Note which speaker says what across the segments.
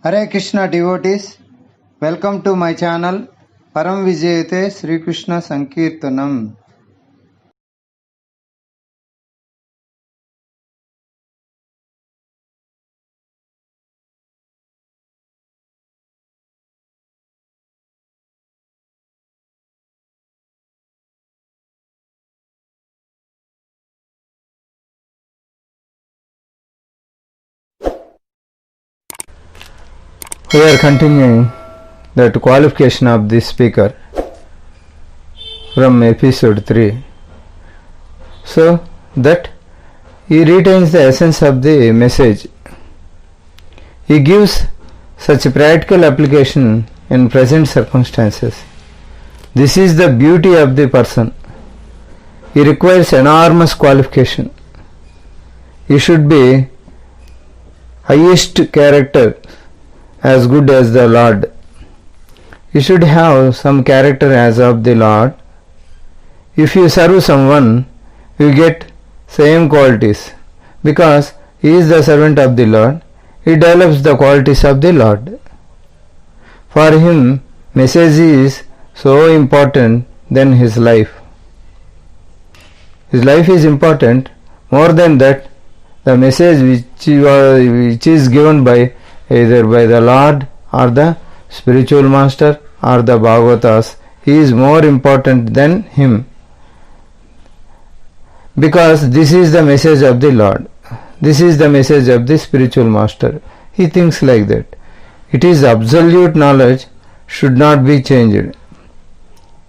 Speaker 1: Hare Krishna devotees, welcome to my channel Param Vijayate Sri Krishna Sankirtanam. We are continuing that qualification of the speaker from episode 3, so that he retains the essence of the message. He gives such practical application in present circumstances. This is the beauty of the person. He requires enormous qualification. He should be highest character, as good as the Lord. You should have some character as of the Lord. If you serve someone, you get same qualities, because he is the servant of the Lord. He develops the qualities of the Lord. For him, message is so important than his life. His life is important. More than that, the message which is given by either by the Lord or the spiritual master or the Bhagavatas, he is more important than him, because this is the message of the Lord. This is the message of the spiritual master. He thinks like that. It is absolute knowledge, should not be changed.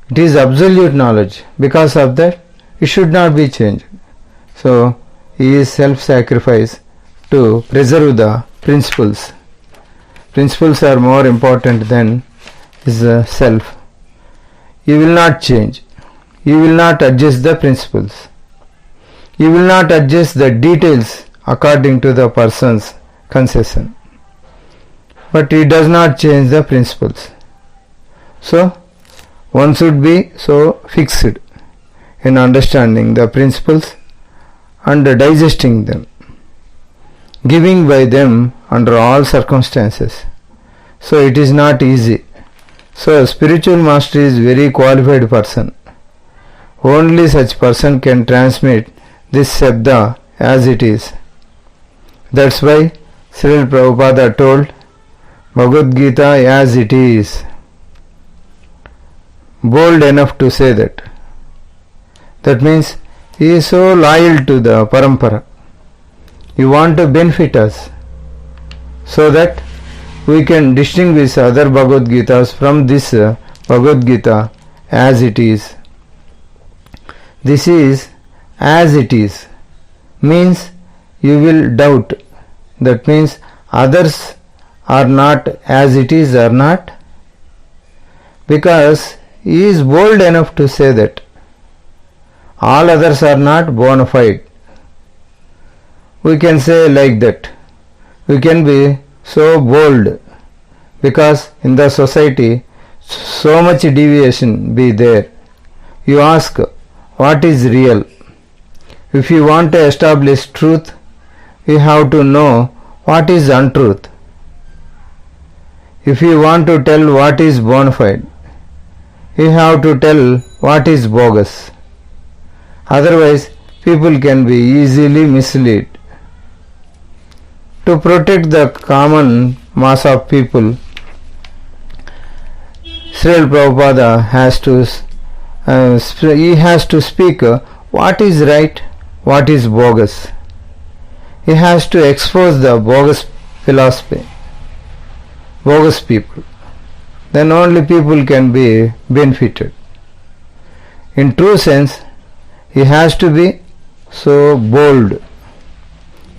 Speaker 1: It is absolute knowledge. Because of that, it should not be changed. So, he is self-sacrifice to preserve the principles. Principles are more important than his self. He will not change. He will not adjust the principles. He will not adjust the details according to the person's concession. But he does not change the principles. So, one should be so fixed in understanding the principles and digesting them, giving by them under all circumstances. So it is not easy. So a spiritual master is very qualified person. Only such person can transmit this Sabda as it is. That's why Srila Prabhupada told Bhagavad Gita as it is. Bold enough to say that. That means he is so loyal to the parampara. You want to benefit us, so that we can distinguish other Bhagavad Gitas from this Bhagavad Gita as it is. This is as it is means you will doubt. That means others are not as it is or not, because he is bold enough to say that all others are not bona fide. We can say like that. We can be so bold, because in the society so much deviation be there. You ask, what is real? If you want to establish truth, you have to know what is untruth. If you want to tell what is bona fide, you have to tell what is bogus. Otherwise, people can be easily misled. To protect the common mass of people, Srila Prabhupada has to speak what is right, what is bogus. He has to expose the bogus philosophy, bogus people. Then only people can be benefited. In true sense, he has to be so bold.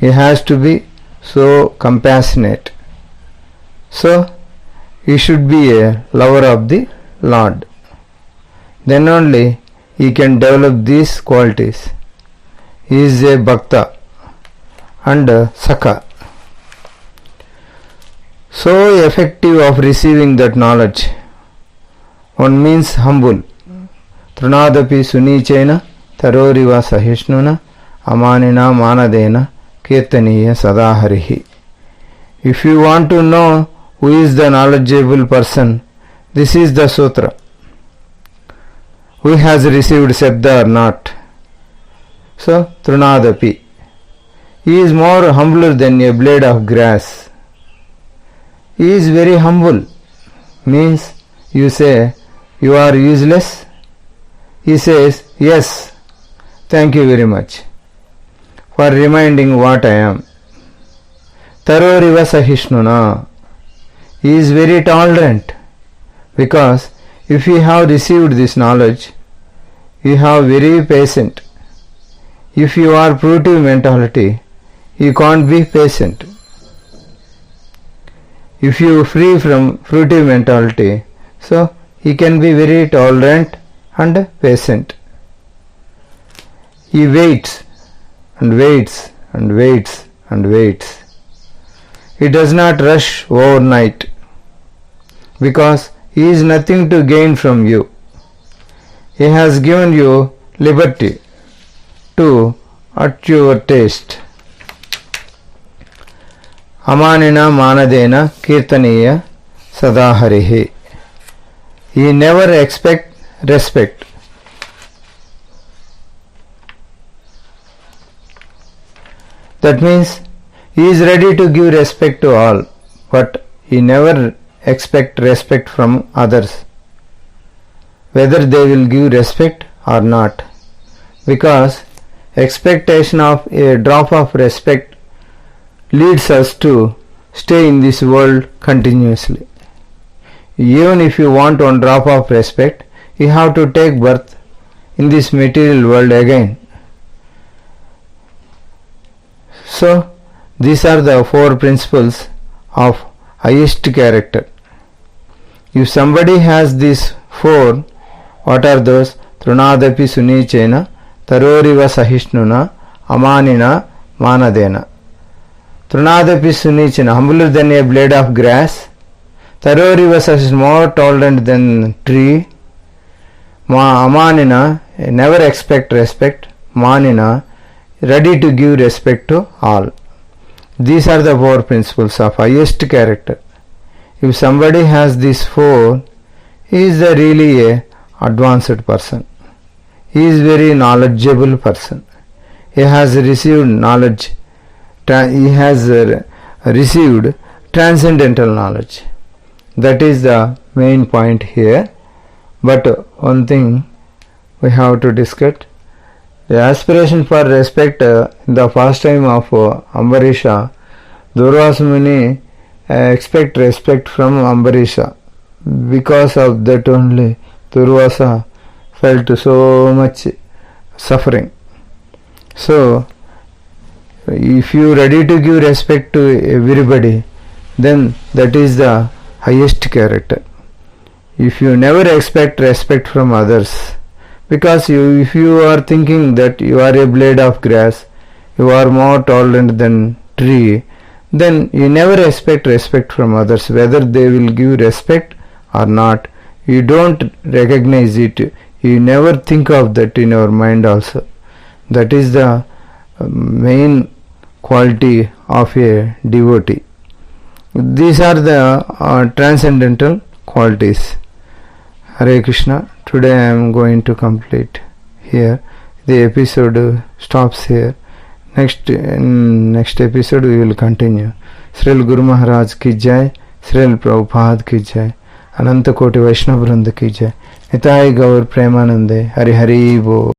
Speaker 1: He has to be so compassionate. So, he should be a lover of the Lord. Then only he can develop these qualities. He is a Bhakta and a Sakha. So effective of receiving that knowledge. One means humble. Trunadapi sunichena taroriva sahishnuna amanina manadena Kirtaniya Sadaharihi. If you want to know who is the knowledgeable person. This is the sutra. Who has received Shabda or not? So, Trunadapi. He is more humbler than a blade of grass. He is very humble. Means you say, you are useless. He says, yes, thank you very much for reminding what I am. Taroriva Sahishnuna. He is very tolerant, because if you have received this knowledge, you have very patient. If you are fruitive mentality, you can't be patient. If you free from fruitive mentality, so he can be very tolerant and patient. He waits and waits and waits and waits. He does not rush overnight, because he is nothing to gain from you. He has given you liberty to at your taste. Amanina manadena kirtaniya sadaharihi. He never expect respect. That means he is ready to give respect to all, but he never expect respect from others, whether they will give respect or not, because expectation of a drop of respect leads us to stay in this world continuously. Even if you want one drop of respect, you have to take birth in this material world again. So, these are the four principles of highest character. If somebody has these four, what are those? Trunadapi sunichena, taroriva sahishnuna, amanina manadena. Trunadapi sunichena, humbler than a blade of grass. Taroriva sahishnuna, more tolerant than tree. Amanina, never expect respect. Manina, ready to give respect to all. These are the four principles of highest character. If somebody has these four, he is really a advanced person. He is very knowledgeable person. He has received knowledge. He has received transcendental knowledge. That is the main point here. But one thing we have to discuss. The aspiration for respect in the first time of Ambarisha, Durvasa Muni expect respect from Ambarisha. Because of that only Durvasa felt so much suffering. So, if you are ready to give respect to everybody, then that is the highest character. If you never expect respect from others, because if you are thinking that you are a blade of grass, you are more tolerant than tree, then you never expect respect from others, whether they will give respect or not. You don't recognize it. You never think of that in your mind also. That is the main quality of a devotee. These are the transcendental qualities. Hare Krishna. Today I am going to complete here. The episode stops here. Next episode we will continue. Srila Guru Maharaj ki jai, Srila Prabhupada ki jai, Ananta Koti Vaishnava Vrinda ki jai, Nitai Gaur Premanande, Hari Hari Bo.